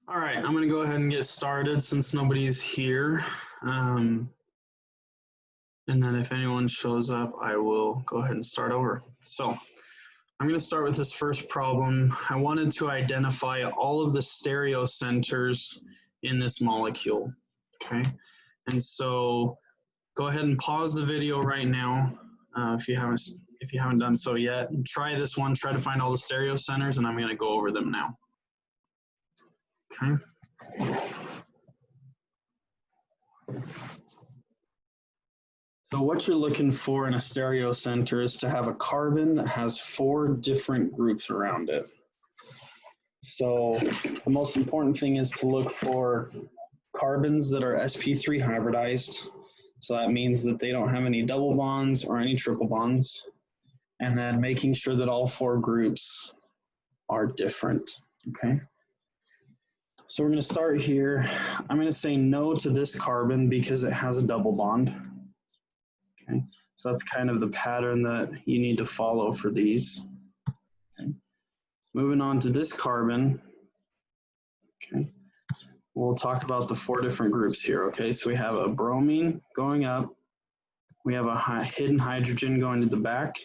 All right, I'm going to go ahead and get started since nobody's here. And then if anyone shows up, I will go ahead and start over. So I'm going to start with this first problem. I wanted to identify all of the stereocenters in this molecule, okay? And so go ahead and pause the video right now if you haven't done so yet. Try this one, try to find all the stereocenters, and I'm going to go over them now. Okay. So what you're looking for in a stereocenter is to have a carbon that has 4 different groups around it. So the most important thing is to look for carbons that are sp3 hybridized. So that means that they don't have any double bonds or any triple bonds. And then making sure that all 4 groups are different, okay? So we're going to start here. I'm going to say no to this carbon because it has a double bond. Okay, so that's kind of the pattern that you need to follow for these. Okay. Moving on to this carbon. Okay, we'll talk about the 4 different groups here. Okay, so we have a bromine going up. We have a hidden hydrogen going to the back.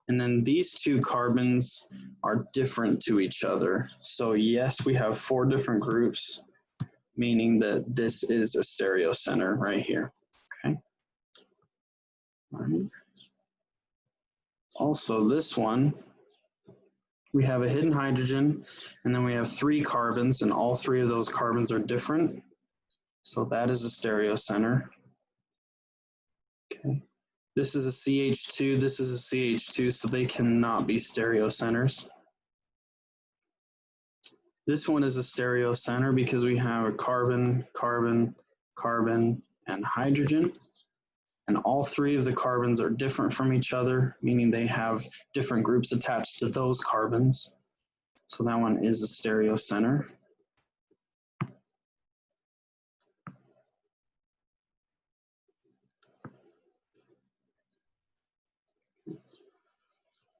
And then these 2 carbons are different to each other. So yes, we have 4 different groups, meaning that this is a stereocenter right here, okay? All right. Also this one, we have a hidden hydrogen, and then we have 3 carbons, and all 3 of those carbons are different. So that is a stereocenter, okay? This is a CH2, this is a CH2, so they cannot be stereocenters. This one is a stereocenter because we have a carbon, carbon, carbon, and hydrogen. And all 3 of the carbons are different from each other, meaning they have different groups attached to those carbons. So that one is a stereocenter.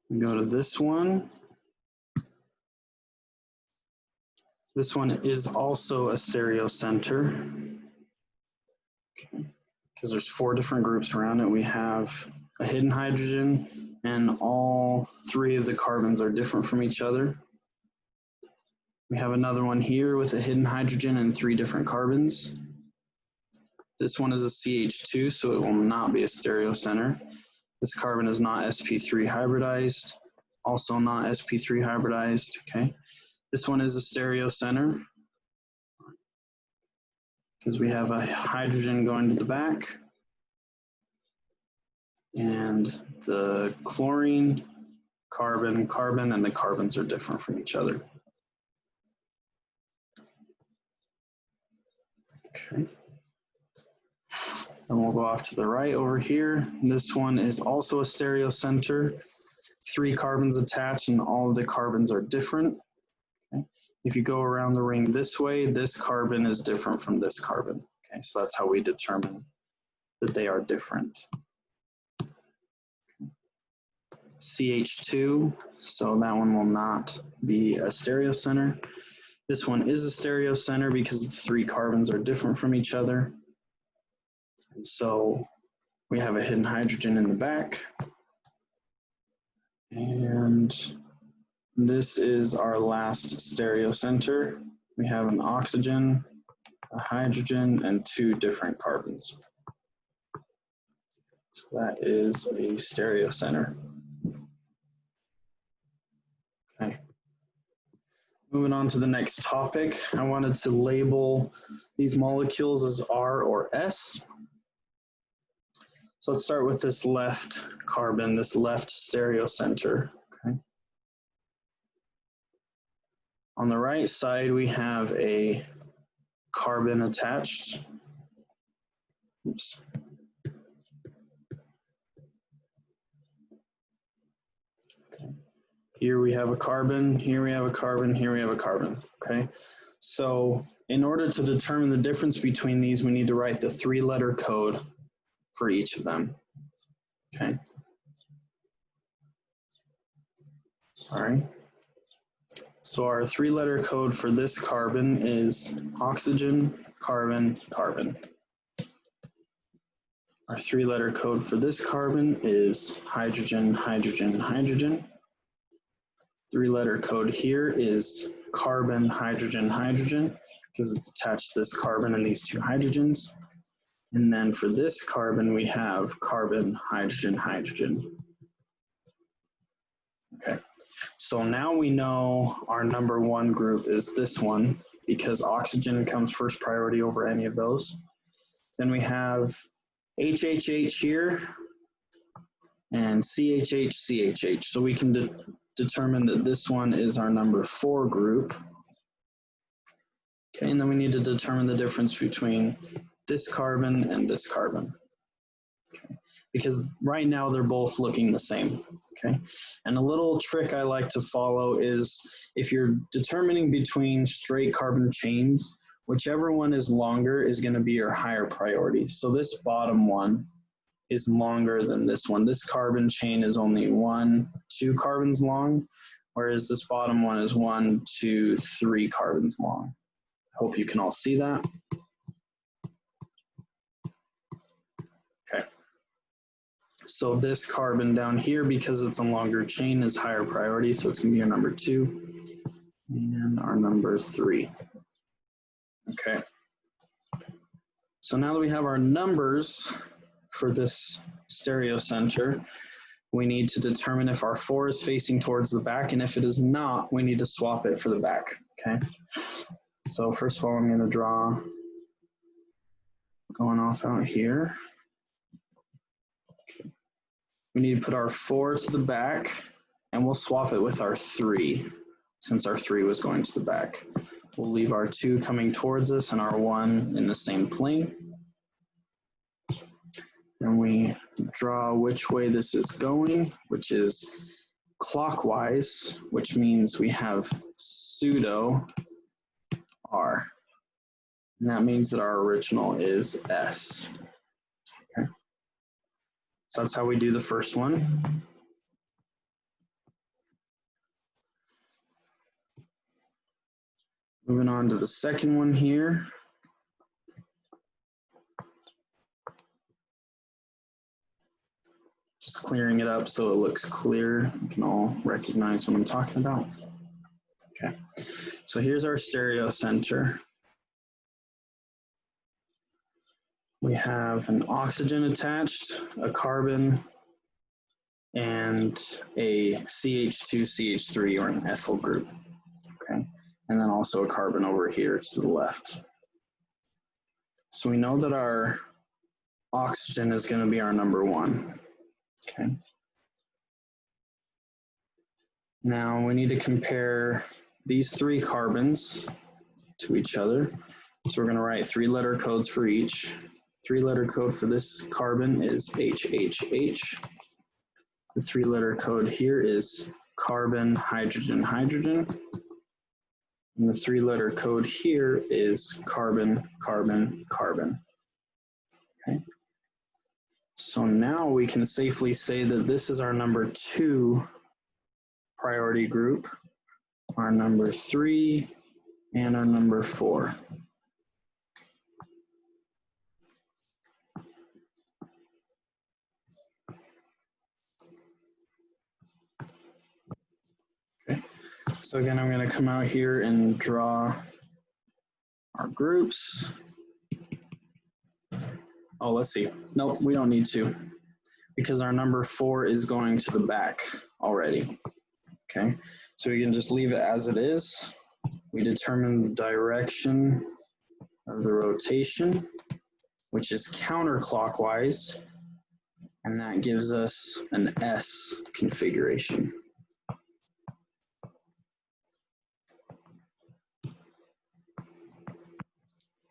We go to this one. This one is also a stereocenter, okay, because there's 4 different groups around it. We have a hidden hydrogen, and all 3 of the carbons are different from each other. We have another one here with a hidden hydrogen and 3 different carbons. This one is a CH2, so it will not be a stereocenter. This carbon is not sp3 hybridized, also not sp3 hybridized, okay? This one is a stereocenter because we have a hydrogen going to the back, and the chlorine, carbon, carbon, and the carbons are different from each other. Okay. Then we'll go off to the right over here. This one is also a stereocenter. 3 carbons attached, and all of the carbons are different. Okay. If you go around the ring this way, this carbon is different from this carbon. Okay, so that's how we determine that they are different. CH2, so that one will not be a stereocenter. This one is a stereocenter because the 3 carbons are different from each other. And so we have a hidden hydrogen in the back. And this is our last stereocenter. We have an oxygen, a hydrogen, and 2 different carbons. So that is a stereocenter. Okay. Moving on to the next topic, I wanted to label these molecules as R or S. So let's start with this left carbon, this left stereocenter. Okay. On the right side, we have a carbon attached. Oops. Okay. Here we have a carbon, here we have a carbon, here we have a carbon, okay? So in order to determine the difference between these, we need to write the 3-letter code for each of them, okay? Sorry. So our 3-letter code for this carbon is oxygen, carbon, carbon. Our 3-letter code for this carbon is hydrogen, hydrogen, hydrogen. 3-letter code here is carbon, hydrogen, hydrogen, because it's attached to this carbon and these 2 hydrogens. And then for this carbon, we have carbon, hydrogen, hydrogen. Okay, so now we know our number 1 group is this one, because oxygen comes first priority over any of those. Then we have HHH here and CHH, CHH. So we can determine that this one is our number 4 group. Okay, and then we need to determine the difference between this carbon and this carbon. Okay, because right now they're both looking the same. Okay, and a little trick I like to follow is if you're determining between straight carbon chains, whichever one is longer is going to be your higher priority. So this bottom one is longer than this one. This carbon chain is only 2 carbons long, whereas this bottom one is 1, 2, 3 carbons long. I hope you can all see that. Okay. So this carbon down here, because it's a longer chain, is higher priority, so it's going to be our number 2 and our number 3. Okay. So now that we have our numbers for this stereocenter, we need to determine if our 4 is facing towards the back, and if it is not, we need to swap it for the back, okay? So first of all, I'm going to draw going off out here. Okay. We need to put our 4 to the back, and we'll swap it with our 3, since our 3 was going to the back. We'll leave our 2 coming towards us and our 1 in the same plane. And we draw which way this is going, which is clockwise, which means we have pseudo R. And that means that our original is S. Okay. So that's how we do the first one. Moving on to the second one here. Just clearing it up so it looks clear. You can all recognize what I'm talking about. Okay, so here's our stereocenter. We have an oxygen attached, a carbon, and a CH2, CH3, or an ethyl group. Okay, and then also a carbon over here to the left. So we know that our oxygen is going to be our number 1. Okay. Now we need to compare these 3 carbons to each other. So we're going to write 3-letter codes for each. 3-letter code for this carbon is HHH. The 3-letter code here is carbon, hydrogen, hydrogen. And the 3-letter code here is carbon, carbon, carbon. Okay. So now we can safely say that this is our number 2 priority group, our number 3, and our number 4. Okay, so again, I'm going to come out here and draw our groups. Oh, let's see. Nope, we don't need to, because our number 4 is going to the back already. Okay, so we can just leave it as it is. We determine the direction of the rotation, which is counterclockwise, and that gives us an S configuration.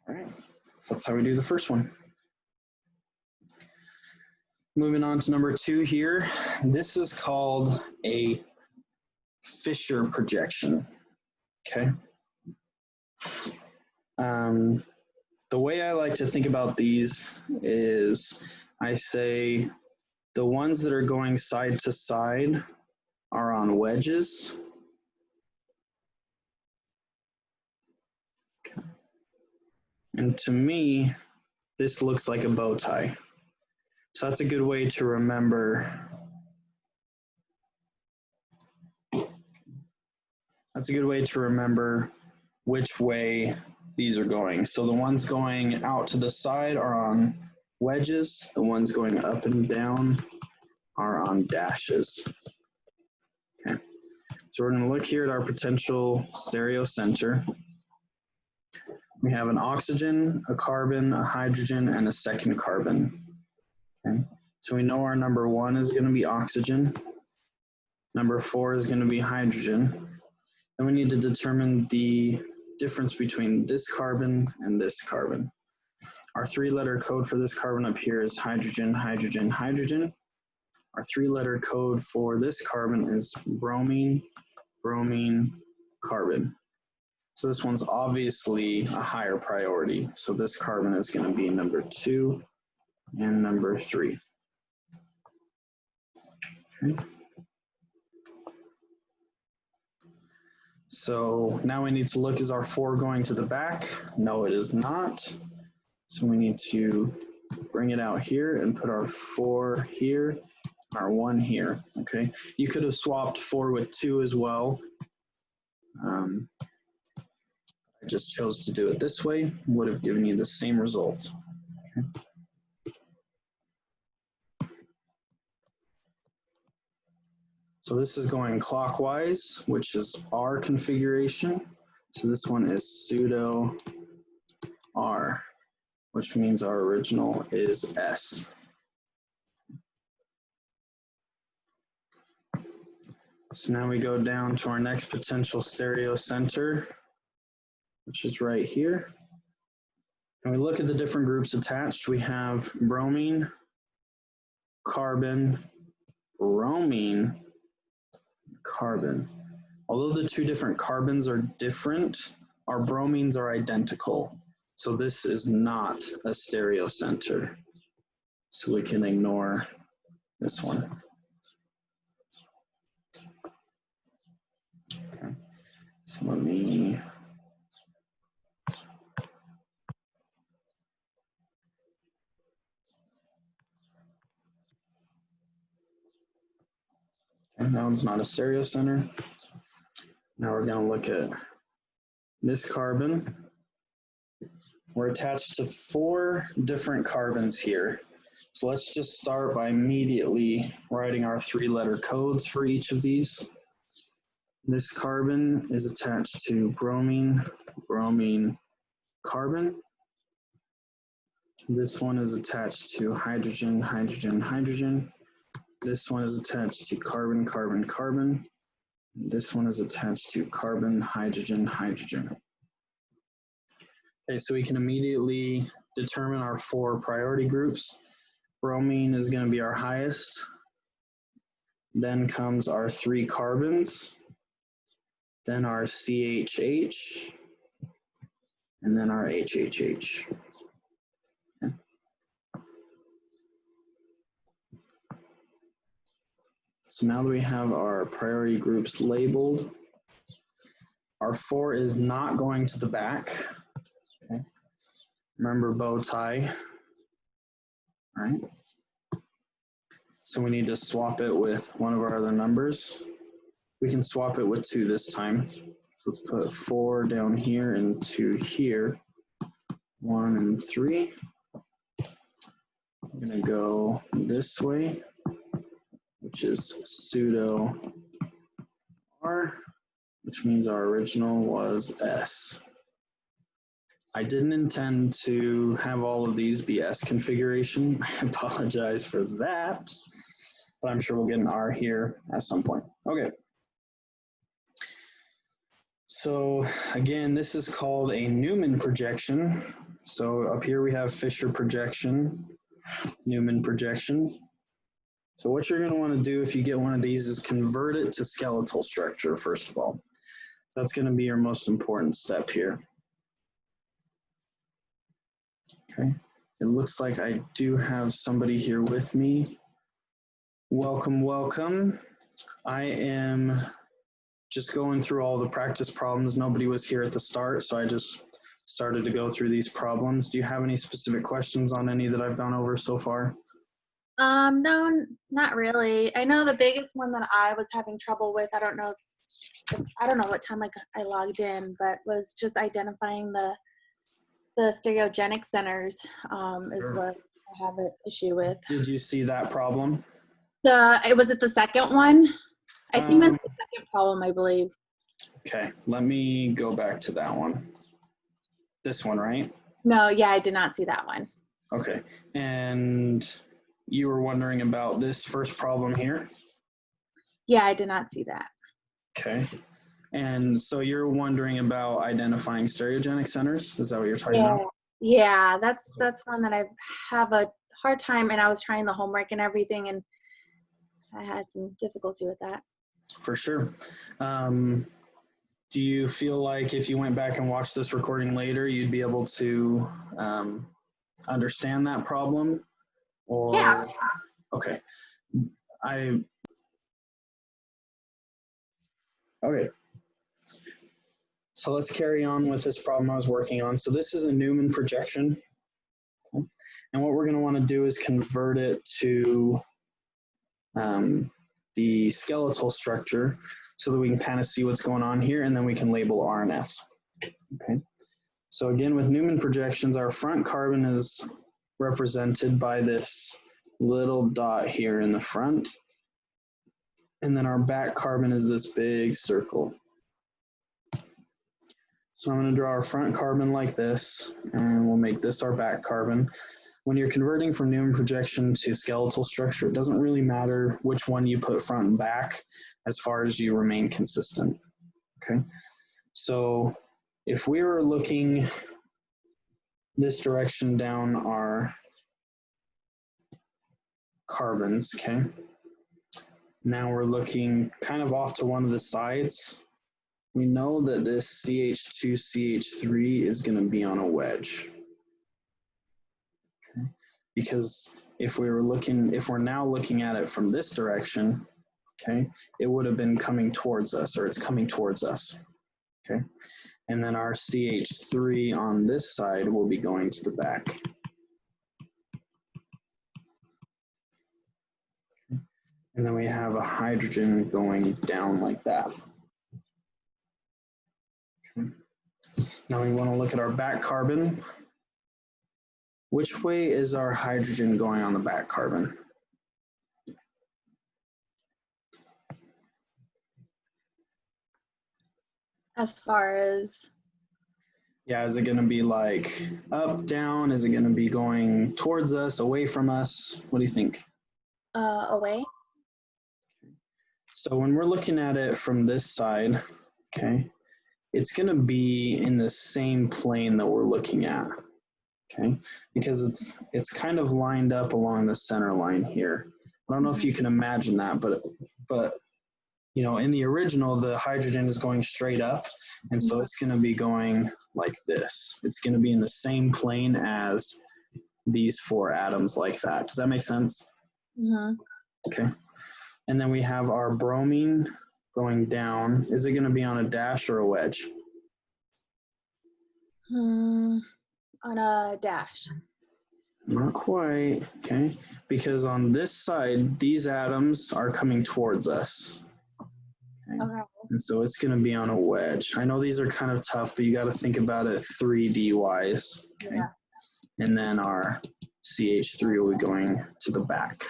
All right, so that's how we do the first one. Moving on to number 2 here. This is called a Fisher projection, okay? The way I like to think about these is I say the ones that are going side to side are on wedges. Okay. And to me, this looks like a bow tie. So that's a good way to remember. That's a good way to remember which way these are going. So the ones going out to the side are on wedges. The ones going up and down are on dashes. Okay. So we're going to look here at our potential stereocenter. We have an oxygen, a carbon, a hydrogen, and a second carbon. Okay. So we know our number 1 is going to be oxygen. Number 4 is going to be hydrogen. Then we need to determine the difference between this carbon and this carbon. Our 3-letter code for this carbon up here is hydrogen, hydrogen, hydrogen. Our 3-letter code for this carbon is bromine, bromine, carbon. So this one's obviously a higher priority. So this carbon is going to be number 2 and number 3. Okay. So now we need to look, is our 4 going to the back? No, it is not. So we need to bring it out here and put our 4 here, our 1 here, okay? You could have swapped 4 with 2 as well. I just chose to do it this way, would have given you the same result. Okay. So this is going clockwise, which is R configuration. So this one is pseudo R, which means our original is S. So now we go down to our next potential stereocenter, which is right here. And we look at the different groups attached. We have bromine, carbon, bromine, carbon. Although the 2 different carbons are different, our bromines are identical. So this is not a stereocenter. So we can ignore this one. Okay. So let me and that one's not a stereocenter. Now we're going to look at this carbon. We're attached to 4 different carbons here. So let's just start by immediately writing our 3-letter codes for each of these. This carbon is attached to bromine, bromine, carbon. This one is attached to hydrogen, hydrogen, hydrogen. This one is attached to carbon, carbon, carbon. This one is attached to carbon, hydrogen, hydrogen. Okay, so we can immediately determine our 4 priority groups. Bromine is going to be our highest. Then comes our 3 carbons. Then our CHH. And then our HHH. Okay. So now that we have our priority groups labeled, our 4 is not going to the back. Okay. Remember bow tie. All right. So we need to swap it with one of our other numbers. We can swap it with 2 this time. So let's put 4 down here and 2 here. 1 and 3. I'm going to go this way, which is pseudo R, which means our original was S. I didn't intend to have all of these be S configuration. I apologize for that, but I'm sure we'll get an R here at some point. Okay. So again, this is called a Newman projection. So up here we have Fisher projection, Newman projection. So what you're going to want to do if you get one of these is convert it to skeletal structure, first of all. That's going to be your most important step here. Okay, it looks like I do have somebody here with me. Welcome, welcome. I am just going through all the practice problems. Nobody was here at the start, so I just started to go through these problems. Do you have any specific questions on any that I've gone over so far? No, not really. I know the biggest one that I was having trouble with, I don't know what time I logged in, but was just identifying the stereogenic centers is what I have an issue with. Did you see that problem? Was it the second one? I think that's the second problem, I believe. Okay, let me go back to that one. This one, right? No, yeah, I did not see that one. Okay, and you were wondering about this first problem here? Yeah, I did not see that. Okay, and so you're wondering about identifying stereogenic centers? Is that what you're talking about? Yeah, that's one that I have a hard time, and I was trying the homework and everything, and I had some difficulty with that. For sure. Do you feel like if you went back and watched this recording later, you'd be able to understand that problem? Or, yeah. Okay. Okay. So let's carry on with this problem I was working on. So this is a Newman projection. Okay. And what we're going to want to do is convert it to the skeletal structure so that we can kind of see what's going on here, and then we can label R and S. Okay. So again, with Newman projections, our front carbon is represented by this little dot here in the front. And then our back carbon is this big circle. So I'm going to draw our front carbon like this, and we'll make this our back carbon. When you're converting from Newman projection to skeletal structure, it doesn't really matter which one you put front and back as far as you remain consistent. Okay, so if we were looking this direction down our carbons, okay, now we're looking kind of off to one of the sides. We know that this CH2, CH3 is going to be on a wedge. Okay. Because if we're now looking at it from this direction, okay, it would have been coming towards us, or it's coming towards us. Okay. And then our CH3 on this side will be going to the back. Okay. And then we have a hydrogen going down like that. Okay. Now we want to look at our back carbon. Which way is our hydrogen going on the back carbon? As far as? Yeah, is it going to be like up, down? Is it going to be going towards us, away from us? What do you think? Away. So when we're looking at it from this side, okay, it's going to be in the same plane that we're looking at, okay, because it's kind of lined up along the center line here. I don't know if you can imagine that, but you know, in the original, the hydrogen is going straight up, and so it's going to be going like this. It's going to be in the same plane as these four atoms like that. Does that make sense? Mm-hmm. Okay. And then we have our bromine going down. Is it going to be on a dash or a wedge? On a dash. Not quite, okay? Because on this side, these atoms are coming towards us. Okay. And so it's going to be on a wedge. I know these are kind of tough, but you got to think about it 3D wise. Okay. Yeah. And then our CH3 will be going to the back.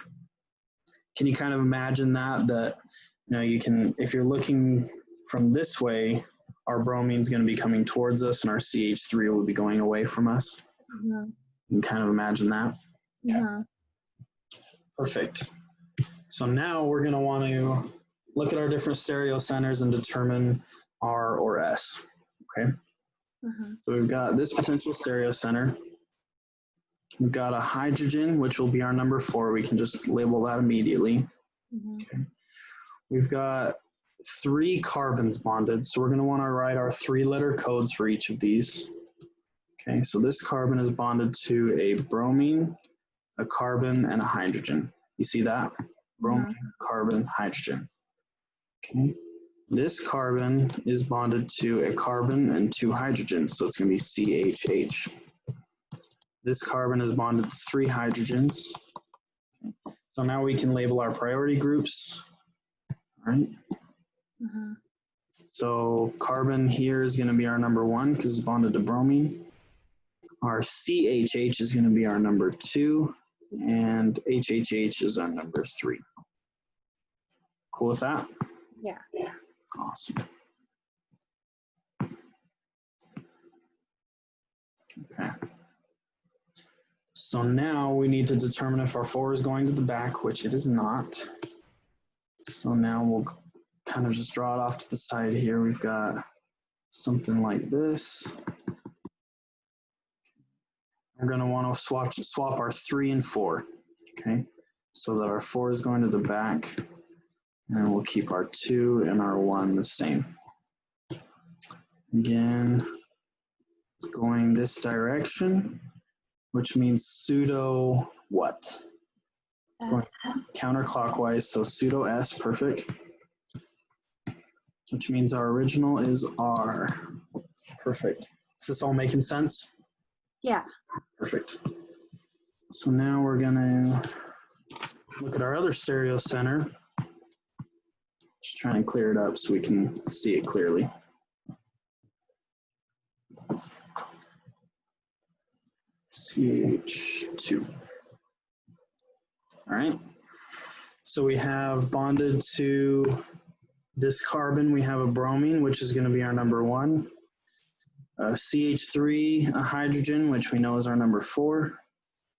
Can you kind of imagine that you know, you can, if you're looking from this way, our bromine is going to be coming towards us and our CH3 will be going away from us. Mm-hmm. You can kind of imagine that. Mm-hmm. Perfect. So now we're going to want to look at our different stereocenters and determine R or S. Okay. Mm-hmm. So we've got this potential stereocenter. We've got a hydrogen, which will be our number 4. We can just label that immediately. Okay. We've got 3 carbons bonded, so we're going to want to write our 3-letter codes for each of these. Okay, so this carbon is bonded to a bromine, a carbon, and a hydrogen. You see that? Bromine, carbon, hydrogen. Okay. This carbon is bonded to a carbon and 2 hydrogens, so it's going to be CHH. This carbon is bonded to 3 hydrogens. So now we can label our priority groups. All right. So carbon here is going to be our number 1 because it's bonded to bromine. Our CHH is going to be our number 2, and HHH is our number 3. Cool with that? Yeah. Awesome. Okay. So now we need to determine if our 4 is going to the back, which it is not. So now we'll kind of just draw it off to the side here. We've got something like this. We're going to want to swap our 3 and 4, okay? So that our 4 is going to the back, and we'll keep our 2 and our 1 the same. Again, it's going this direction, which means pseudo what? It's going counterclockwise, so pseudo S, perfect. Which means our original is R. Perfect. Is this all making sense? Yeah. Perfect. So now we're gonna look at our other stereo center. Just trying to clear it up so we can see it clearly. CH2. All right. So we have bonded to this carbon, we have a bromine, which is going to be our number 1. CH3, a hydrogen, which we know is our number 4,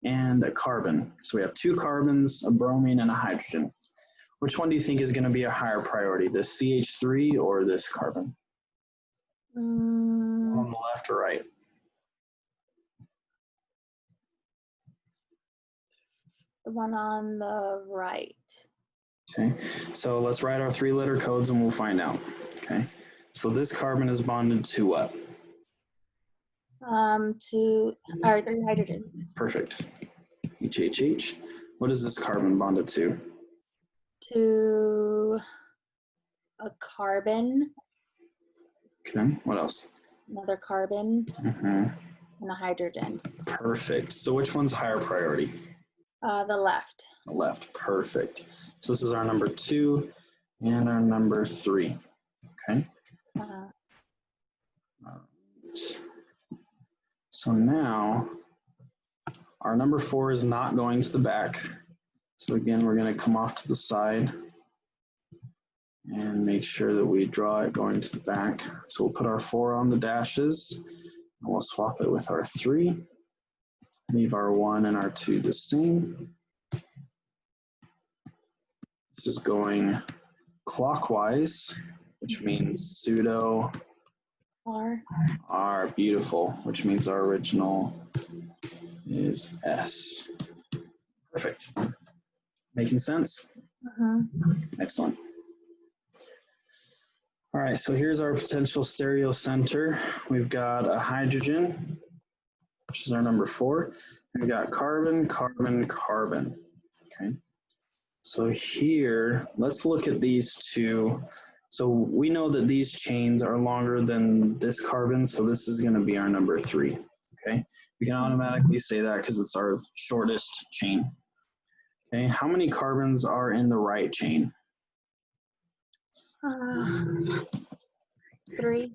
and a carbon. So we have 2 carbons, a bromine, and a hydrogen. Which one do you think is going to be a higher priority, this CH3 or this carbon? On the left or right? The one on the right. Okay, so let's write our 3-letter codes and we'll find out. Okay, so this carbon is bonded to what? To our 3 hydrogens. Perfect. HHH. What is this carbon bonded to? To a carbon. Okay, what else? Another carbon. And a hydrogen. Perfect. So which one's higher priority? The left. The left. Perfect. So this is our number 2 and our number 3. Okay. All right. So now our number 4 is not going to the back. So again, we're going to come off to the side and make sure that we draw it going to the back. So we'll put our 4 on the dashes and we'll swap it with our 3. Leave our 1 and our 2 the same. This is going clockwise, which means pseudo R, beautiful, which means our original is S. Perfect. Making sense? Excellent. All right, so here's our potential stereo center. We've got a hydrogen, which is our number 4. We've got carbon, carbon, carbon. Okay. So here, let's look at these 2. So we know that these chains are longer than this carbon, so this is going to be our number 3. Okay. We can automatically say that because it's our shortest chain. Okay. How many carbons are in the right chain? 3.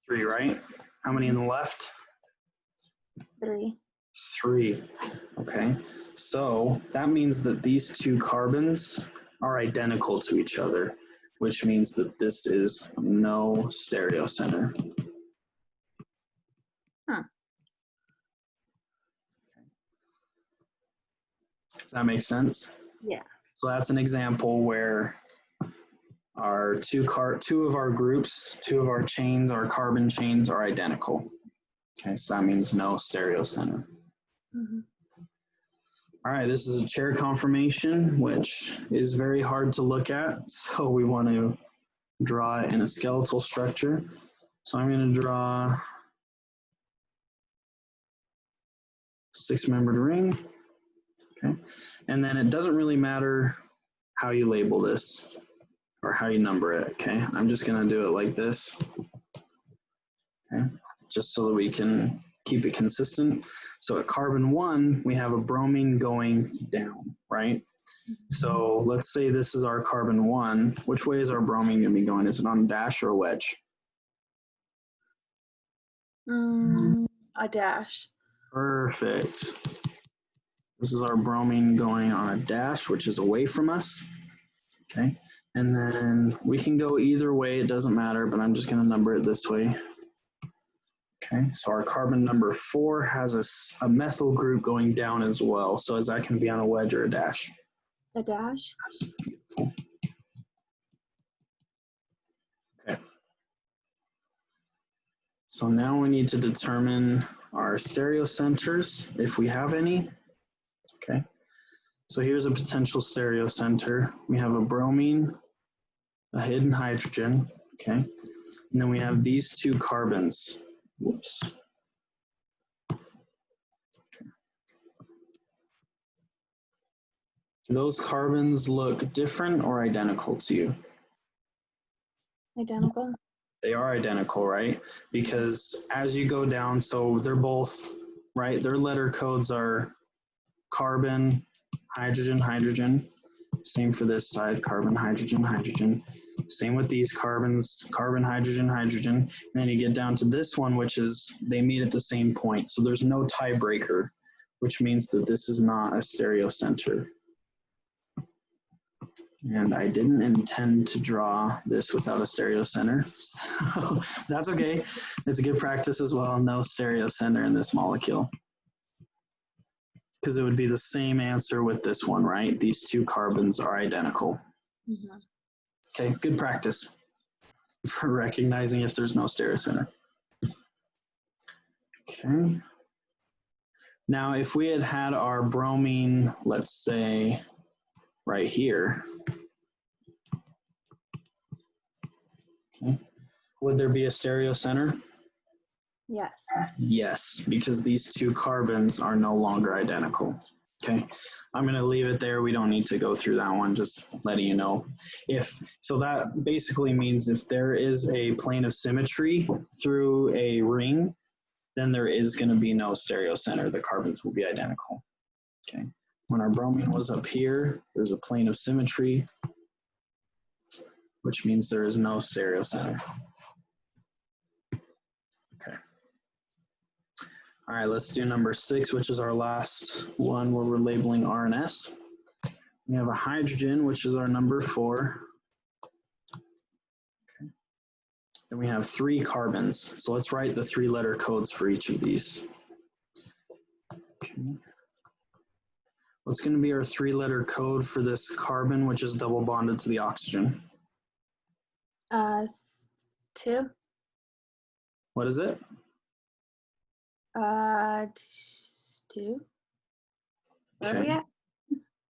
3, right? How many in the left? 3. 3. Okay. So that means that these 2 carbons are identical to each other, which means that this is no stereo center. Does that make sense? Yeah. So that's an example where our 2 of our groups, 2 of our chains, our carbon chains are identical. Okay, so that means no stereo center. All right, this is a chair conformation, which is very hard to look at. So we want to draw it in a skeletal structure. So I'm going to draw 6-membered ring. Okay. And then it doesn't really matter how you label this or how you number it. Okay. I'm just going to do it like this. Okay. Just so that we can keep it consistent. So at carbon 1, we have a bromine going down, right? So let's say this is our carbon 1. Which way is our bromine going to be going? Is it on a dash or a wedge? A dash. Perfect. This is our bromine going on a dash, which is away from us. Okay. And then we can go either way. It doesn't matter, but I'm just going to number it this way. Okay. So our carbon number 4 has a methyl group going down as well. So is that going to be on a wedge or a dash? A dash. Beautiful. Okay. So now we need to determine our stereocenters, if we have any. Okay. So here's a potential stereocenter. We have a bromine, a hidden hydrogen, okay? And then we have these 2 carbons. Whoops. Okay. Do those carbons look different or identical to you? Identical. They are identical, right? Because as you go down, so they're both, right? Their letter codes are carbon, hydrogen, hydrogen. Same for this side, carbon, hydrogen, hydrogen. Same with these carbons, carbon, hydrogen, hydrogen. And then you get down to this one, which is they meet at the same point. So there's no tiebreaker, which means that this is not a stereocenter. And I didn't intend to draw this without a stereocenter. So that's okay. It's a good practice as well. No stereocenter in this molecule. Because it would be the same answer with this one, right? These 2 carbons are identical. Mm-hmm. Okay, good practice for recognizing if there's no stereocenter. Okay. Now, if we had had our bromine, let's say, right here, okay, would there be a stereocenter? Yes. Yes, because these 2 carbons are no longer identical. Okay, I'm going to leave it there. We don't need to go through that one, just letting you know. So that basically means if there is a plane of symmetry through a ring, then there is going to be no stereocenter. The carbons will be identical. Okay, when our bromine was up here, there's a plane of symmetry, which means there is no stereocenter. Okay. All right, let's do number 6, which is our last one where we're labeling R and S. We have a hydrogen, which is our number 4. Okay. Then we have 3 carbons. So let's write the 3-letter codes for each of these. Okay. What's going to be our 3-letter code for this carbon, which is double bonded to the oxygen? 2. What is it? 2. Where Okay. are we at?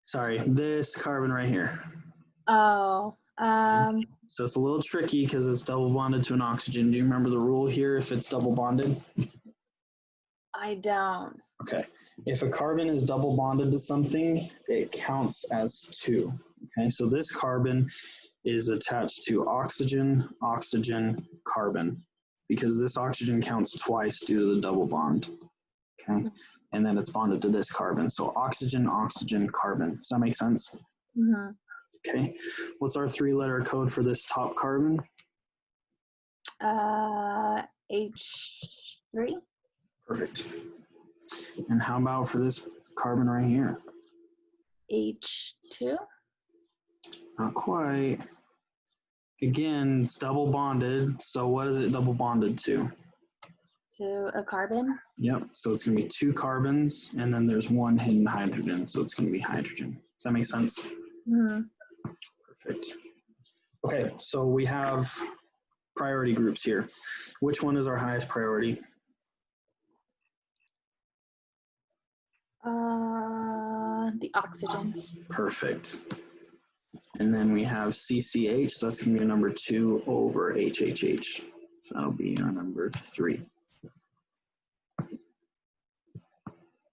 Sorry, this carbon right here. Oh. So it's a little tricky because it's double bonded to an oxygen. Do you remember the rule here if it's double bonded? I don't. Okay. If a carbon is double bonded to something, it counts as 2. Okay, so this carbon is attached to oxygen, oxygen, carbon, because this oxygen counts twice due to the double bond. Okay, and then it's bonded to this carbon. So oxygen, oxygen, carbon. Does that make sense? Mm-hmm. Okay. What's our 3-letter code for this top carbon? H3. Perfect. And how about for this carbon right here? H2. Not quite. Again, it's double bonded. So what is it double bonded to? To a carbon. Yep. So it's going to be 2 carbons, and then there's 1 hidden hydrogen. So it's going to be hydrogen. Does that make sense? Mm-hmm. Perfect. Okay. So we have priority groups here. Which one is our highest priority? The oxygen. Perfect. And then we have CCH, so that's going to be number 2 over HHH. So that'll be our number 3.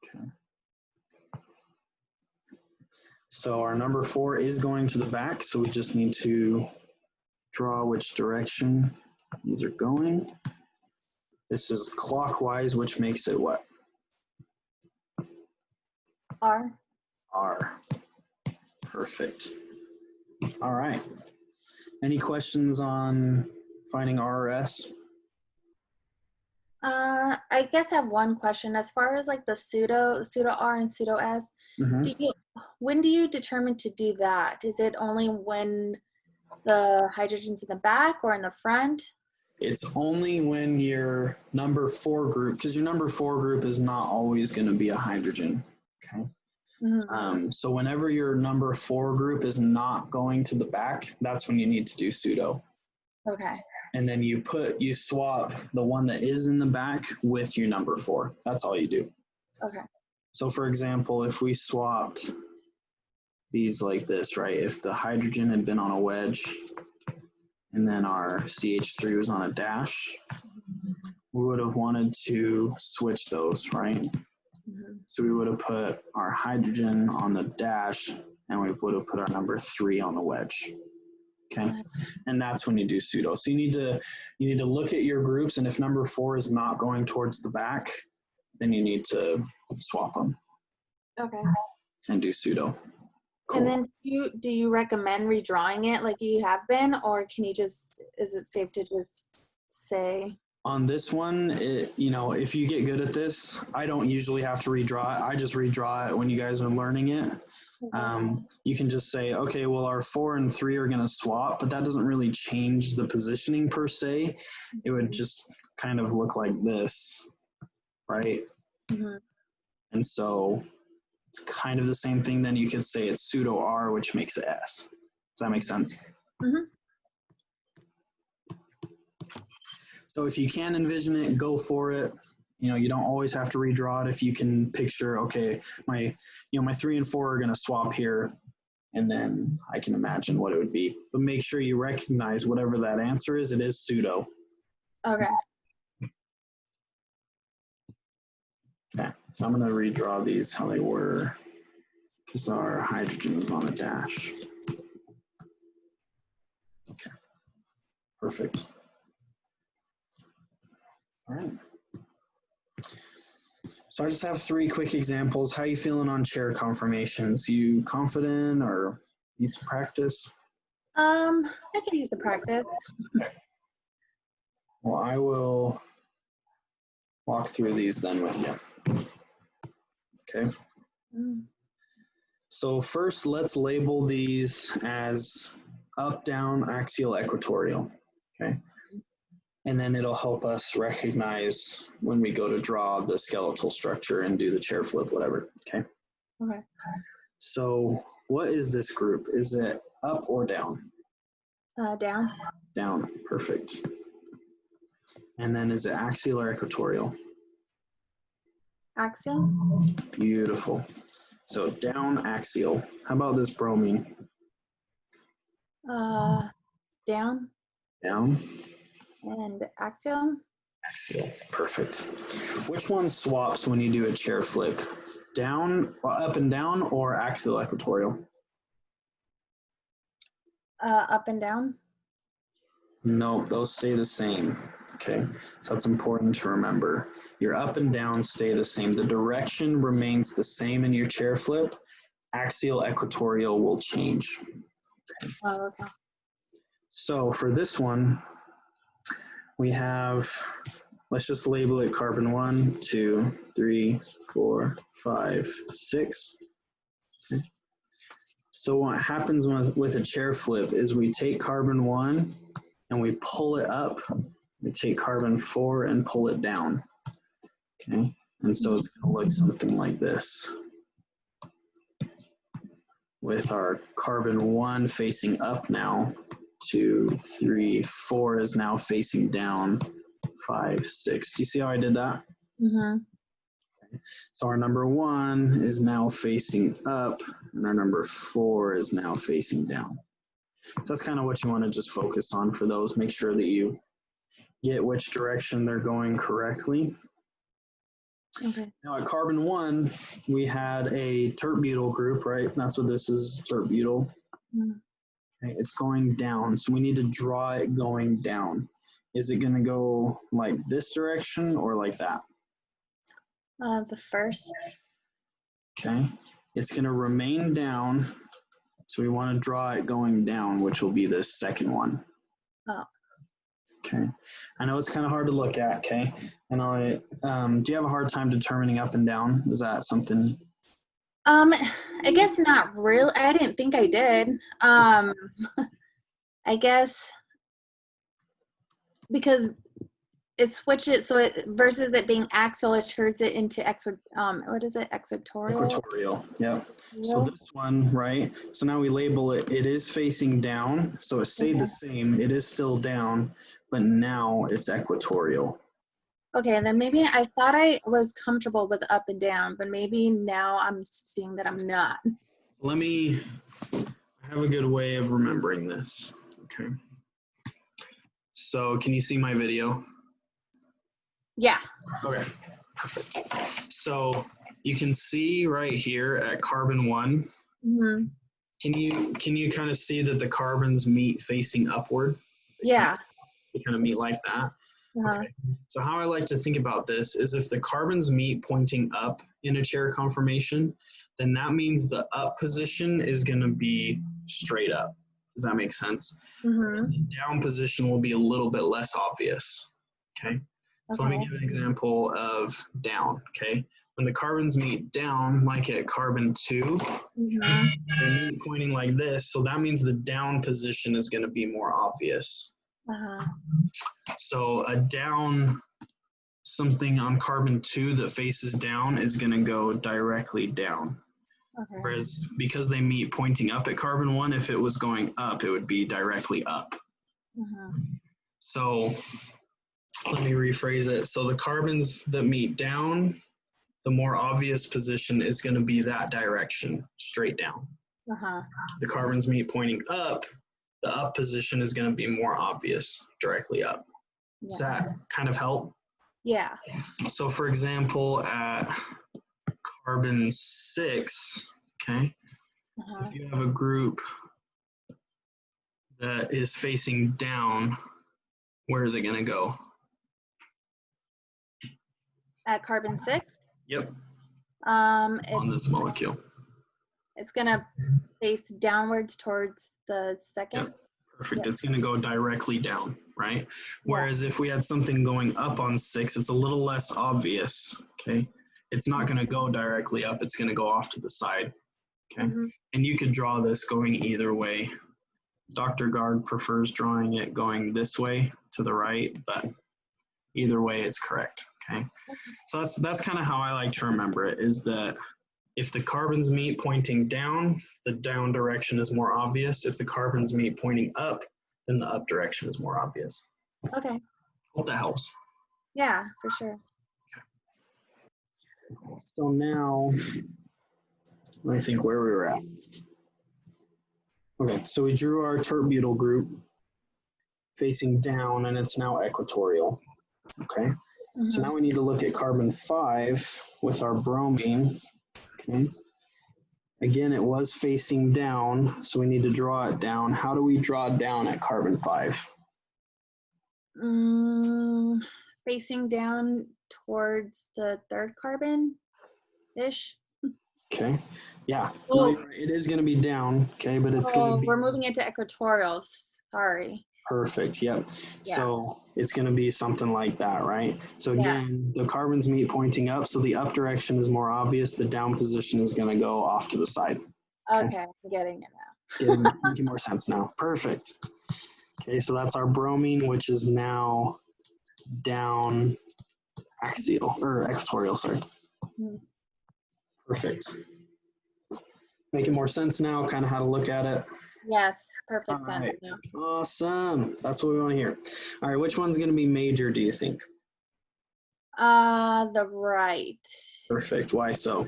Okay. So our number 4 is going to the back, so we just need to draw which direction these are going. This is clockwise, which makes it what? R. R. Perfect. All right. Any questions on finding R or S? I guess I have one question. As far as like the pseudo R and pseudo S, when do you determine to do that? Is it only when the hydrogen's in the back or in the front? It's only when your number 4 group, because your number 4 group is not always going to be a hydrogen. Okay. So whenever your number 4 group is not going to the back, that's when you need to do pseudo. Okay. And then you swap the one that is in the back with your number 4. That's all you do. Okay. So for example, if we swapped these like this, right? If the hydrogen had been on a wedge and then our CH3 was on a dash, we would have wanted to switch those, right? So we would have put our hydrogen on the dash and we would have put our number 3 on the wedge. Okay. And that's when you do pseudo. So you need to look at your groups, and if number 4 is not going towards the back, then you need to swap them. Okay. And do pseudo. Cool. And then do you recommend redrawing it like you have been, or can you is it safe to just say? On this one, if you get good at this, I don't usually have to redraw it. I just redraw it when you guys are learning it. You can just say, okay, well, our 4 and 3 are going to swap, but that doesn't really change the positioning per se. It would just kind of look like this, right? And so it's kind of the same thing. Then you could say it's pseudo R, which makes it S. Does that make sense? So if you can envision it, go for it. You don't always have to redraw it. If you can picture, okay, my 3 and 4 are going to swap here, and then I can imagine what it would be. But make sure you recognize whatever that answer is, it is pseudo. Okay. Okay, so I'm going to redraw these how they were, because our hydrogen is on a dash. Okay, perfect. All right. So I just have 3 quick examples. How are you feeling on chair conformations? You confident or need some practice? I could use the practice. Okay. Well, I will walk through these then with you. Okay. So first, let's label these as up, down, axial, equatorial. Okay. And then it'll help us recognize when we go to draw the skeletal structure and do the chair flip, whatever. Okay. Okay. So what is this group? Is it up or down? Down. Down. Perfect. And then is it axial or equatorial? Axial. Beautiful. So down, axial. How about this bromine? Down. Down. And axial. Axial. Perfect. Which one swaps when you do a chair flip? Down, up and down, or axial equatorial? Up and down. No, those stay the same. Okay, so that's important to remember. Your up and down stay the same. The direction remains the same in your chair flip. Axial equatorial will change. Oh, okay. So for this one, we have, let's just label it carbon 1, 2, 3, 4, 5, 6. Okay. So what happens with a chair flip is we take carbon 1 and we pull it up. We take carbon 4 and pull it down. Okay, and so it's going to look something like this. With our carbon 1 facing up now, 2, 3, 4 is now facing down, 5, 6. Do you see how I did that? So our number 1 is now facing up, and our number 4 is now facing down. So that's kind of what you want to just focus on for those. Make sure that you get which direction they're going correctly. Okay. Now at carbon 1, we had a tert-butyl group, right? That's what this is, tert-butyl. Mm. Okay, it's going down, so we need to draw it going down. Is it going to go like this direction or like that? The first. Okay, it's going to remain down, so we want to draw it going down, which will be the second one. Oh. Okay, I know it's kind of hard to look at, okay? And do you have a hard time determining up and down? Is that something? I guess not really. I didn't think I did. I guess because it switches, so it versus it being axial, it turns it into what is it? Equatorial? Equatorial, yep. So this one, right? So now we label it, it is facing down, so it stayed the same. It is still down, but now it's equatorial. Okay, and then maybe I thought I was comfortable with up and down, but maybe now I'm seeing that I'm not. I have a good way of remembering this, okay? So can you see my video? Yeah. Okay, perfect. So you can see right here at carbon 1, Mm-hmm. can you kind of see that the carbons meet facing upward? Yeah. They kind of meet like that. Uh-huh. Okay. So how I like to think about this is if the carbons meet pointing up in a chair conformation, then that means the up position is going to be straight up. Does that make sense? Mm-hmm. The down position will be a little bit less obvious. Okay. So let me give an example of down. Okay. When the carbons meet down, like at carbon 2, Mm-hmm. they meet pointing like this. So that means the down position is going to be more obvious. Uh-huh. So a down, something on carbon 2 that faces down is going to go directly down. Okay. Whereas because they meet pointing up at carbon 1, if it was going up, it would be directly up. Uh-huh. So let me rephrase it. So the carbons that meet down, the more obvious position is going to be that direction, straight down. Uh-huh. The carbons meet pointing up, the up position is going to be more obvious, directly up. Does that kind of help? Yeah. So for example, at carbon 6, okay, Uh-huh. if you have a group that is facing down, where is it going to go? At carbon 6? Yep, On this molecule. It's gonna face downwards towards the second. Yep. Perfect. It's going to go directly down, right? Whereas if we had something going up on 6, it's a little less obvious, okay? It's not going to go directly up. It's going to go off to the side, okay? Mm-hmm. And you could draw this going either way. Dr. Gard prefers drawing it going this way to the right, but either way it's correct, okay? So that's kind of how I like to remember it, is that if the carbons meet pointing down, the down direction is more obvious. If the carbons meet pointing up, then the up direction is more obvious. Okay. Hope that helps. Yeah, for sure. So now, let me think where we were at. Okay, so we drew our tert-butyl group facing down, and it's now equatorial. Okay, so now we need to look at carbon 5 with our bromine. Okay. Again, it was facing down, so we need to draw it down. How do we draw down at carbon 5? Facing down towards the third carbon-ish. Okay, yeah, no, it is going to be down, okay, but it's going to be... we're moving it to equatorial, sorry. Perfect, yep. Yeah. So it's going to be something like that, right? So again, the carbons meet pointing up, so the up direction is more obvious. The down position is going to go off to the side. Okay, I'm getting it now. Making more sense now. Perfect. Okay, so that's our bromine, which is now down axial, or equatorial, sorry. Mm-hmm. Perfect. Making more sense now, kind of how to look at it. Yes, perfect All sense. right. Yeah. Awesome. That's what we want to hear. All right, which one's going to be major, do you think? The right. Perfect. Why so?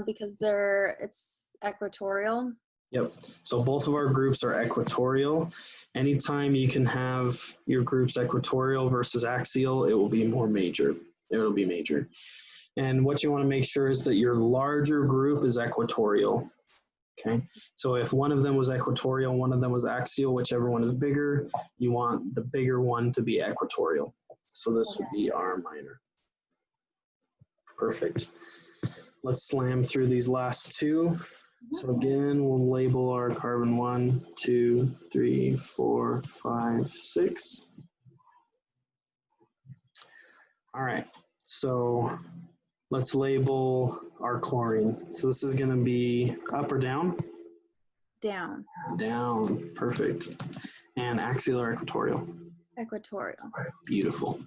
Because it's equatorial. Yep. So both of our groups are equatorial. Anytime you can have your groups equatorial versus axial, it will be more major. It will be major. And what you want to make sure is that your larger group is equatorial. Okay. So if one of them was equatorial, one of them was axial, whichever one is bigger, you want the bigger one to be equatorial. So this would be R minor. Perfect. Let's slam through these last two. So again, we'll label our carbon 1, 2, 3, 4, 5, 6. All right, so let's label our chlorine. So this is going to be up or down? Down. Down, perfect. And axial or equatorial? Equatorial. Beautiful.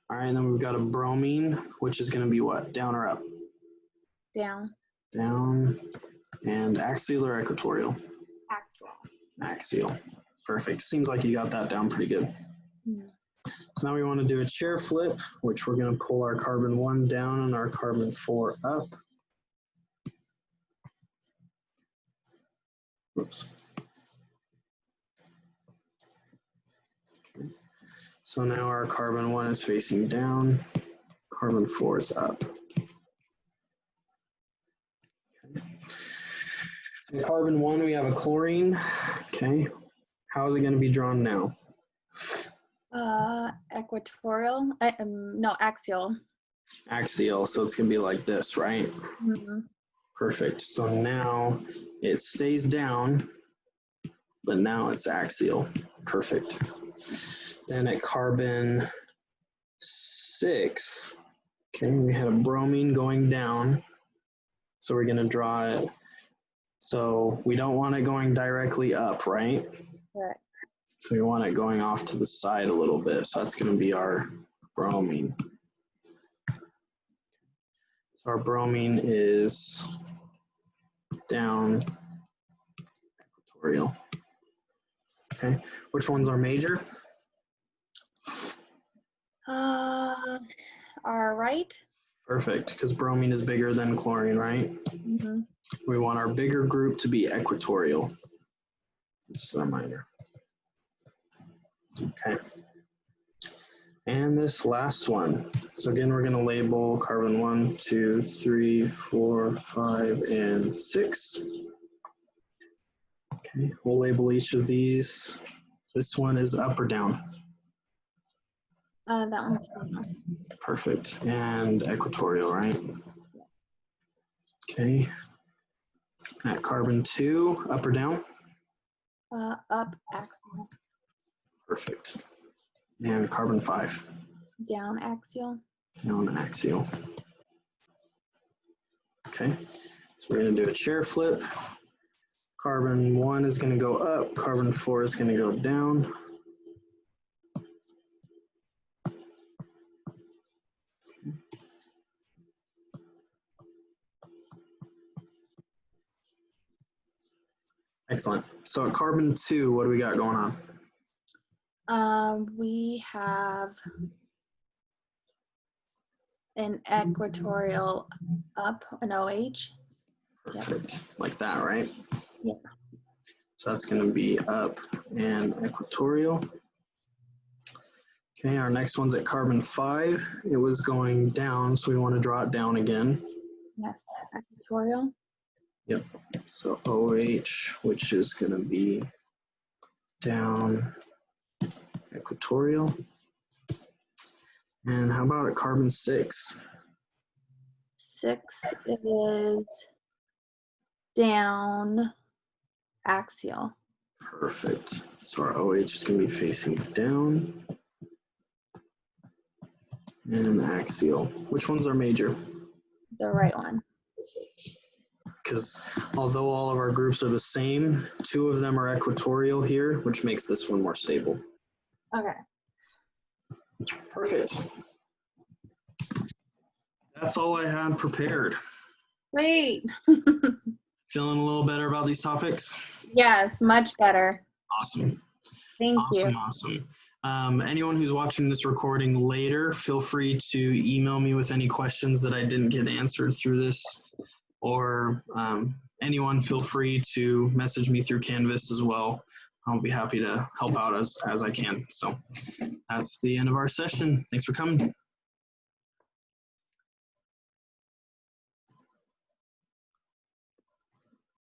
All right, and then we've got a bromine, which is going to be what? Down or up? Down. Down. And axial or equatorial? Axial. Axial. Perfect. Seems like you got that down pretty good. Mm. So now we want to do a chair flip, which we're going to pull our carbon 1 down and our carbon 4 up. Oops. Okay. So now our carbon 1 is facing down, carbon 4 is up. In carbon 1, we have a chlorine. Okay. How is it going to be drawn now? Equatorial. No, axial. Axial. So it's going to be like this, right? Mm-hmm. Perfect. So now it stays down, but now it's axial. Perfect. Then at carbon 6, okay, we had a bromine going down. So we're going to draw it. So we don't want it going directly up, right? Right. So we want it going off to the side a little bit. So that's going to be our bromine. So our bromine is down, equatorial. Okay, which one's our major? Our right. Perfect, because bromine is bigger than chlorine, right? Mm-hmm. We want our bigger group to be equatorial. This is our minor. Okay. And this last one. So again, we're going to label carbon 1, 2, 3, 4, 5, and 6. Okay, we'll label each of these. This one is up or down? That one's down. Perfect. And equatorial, right? Yes. Okay. At carbon 2, up or down? Up, axial. Perfect. And carbon 5? Down, axial. Down, axial. Okay. So we're going to do a chair flip. Carbon 1 is going to go up. Carbon 4 is going to go down. Excellent. So at carbon 2, what do we got going on? We have an equatorial up, an OH. Perfect. Yep. Like that, right? Yep. So that's going to be up and equatorial. Okay, our next one's at carbon 5. It was going down, so we want to draw it down again. Yes, equatorial. Yep. So OH, which is going to be down, equatorial. And how about at carbon 6? 6 is down, axial. Perfect. So our OH is going to be facing down and axial. Which one's our major? The right one. Perfect. Because although all of our groups are the same, 2 of them are equatorial here, which makes this one more stable. Okay. Perfect. That's all I had prepared. Great. Feeling a little better about these topics? Yes, much better. Awesome. Thank you. Awesome. Anyone who's watching this recording later, feel free to email me with any questions that I didn't get answered through this, or anyone feel free to message me through Canvas as well. I'll be happy to help out as I can. So that's the end of our session. Thanks for coming.